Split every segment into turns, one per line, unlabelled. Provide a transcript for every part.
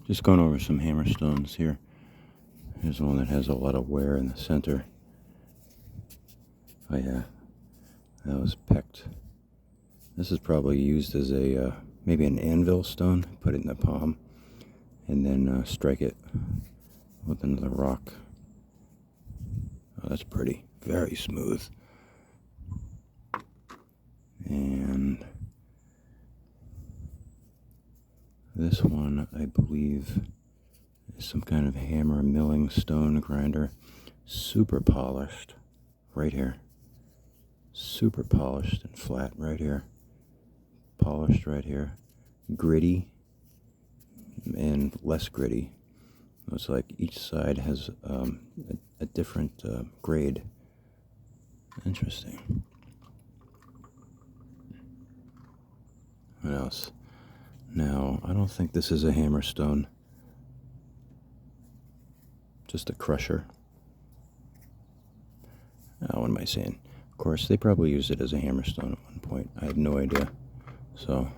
Just going over some Hammerstones here. Here's one that has a lot of wear in the center. Oh yeah, that was pecked. This is probably used as a maybe an anvil stone. Put it in the palm and then strike it with another rock. Oh, that's pretty. Very smooth. And this one, I believe, is some kind of hammer milling stone grinder. Super polished right here. Super polished and flat right here. Polished right here. Gritty and less gritty. It's like each side has a different grade. Interesting. What else? Now, I don't think this is a hammerstone. Just a crusher. What am I saying? Of course, they probably used it as a hammerstone at one point. I have no idea. So,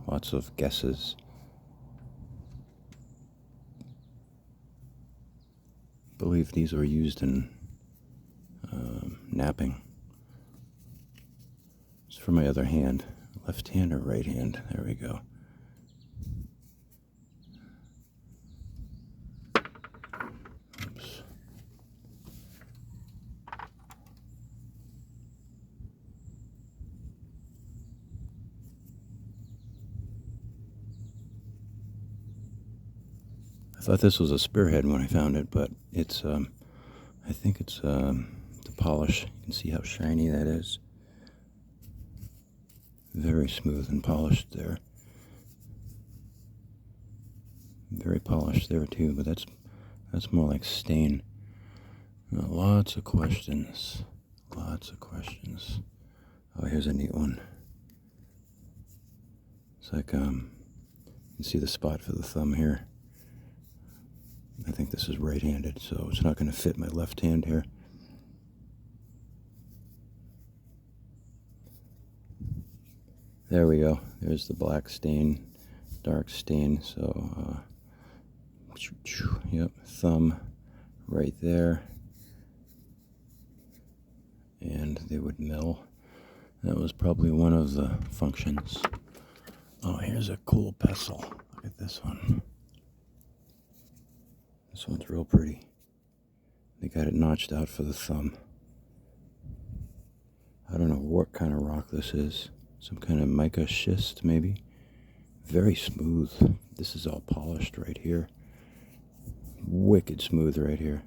lots of guesses. I believe these were used in napping. It's for my other hand. Left hand or right hand? There we go. Oops. I thought this was a spearhead when I found it, but it's, I think it's the polish. You can see how shiny that is. Very smooth and polished there. Very polished there too, but that's more like stain. Lots of questions. Lots of questions. Oh, here's a neat one. It's like, you can see the spot for the thumb here. I think this is right-handed, so it's not going to fit my left hand here. There we go. There's the black stain, dark stain. So, yep, thumb right there. And they would mill. That was probably one of the functions. Oh, here's a cool pestle. Look at this one. This one's real pretty. They got it notched out for the thumb. I don't know what kind of rock this is. Some kind of mica schist, maybe. Very smooth. This is all polished right here. Wicked smooth right here.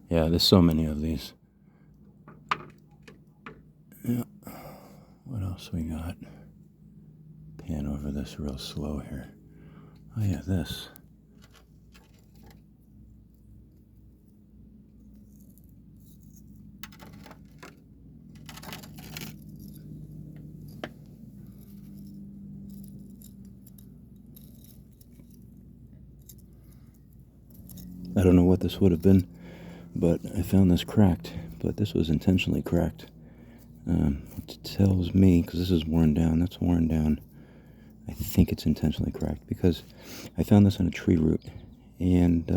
Yeah, there's so many of these. Yeah. What else we got? Pan over this real slow here. Oh yeah, this. I don't know what this would have been, but I found this cracked. But this was intentionally cracked. It tells me, because this is worn down, that's worn down. I think it's intentionally cracked because I found this on a tree root, and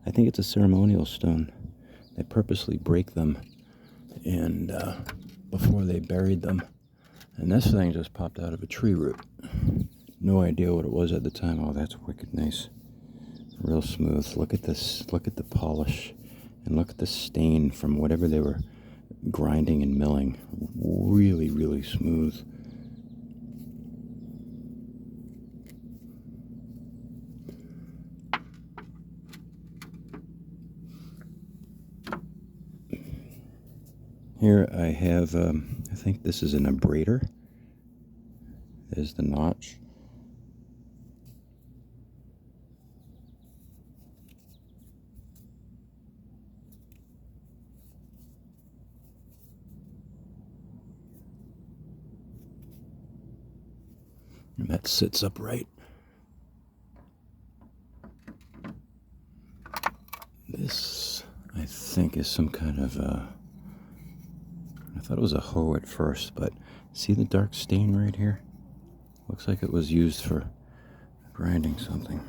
I think it's a ceremonial stone. They purposely break them, and before they buried them. And this thing just popped out of a tree root. No idea what it was at the time. Oh, that's wicked nice. Real smooth. Look at this. Look at the polish. And look at the stain from whatever they were grinding and milling. Really, really smooth. Here I have, I think this is an abrader. There's the notch. And that sits upright. I think is some kind of, I thought it was a hoe at first, but see the dark stain right here? Looks like it was used for grinding something.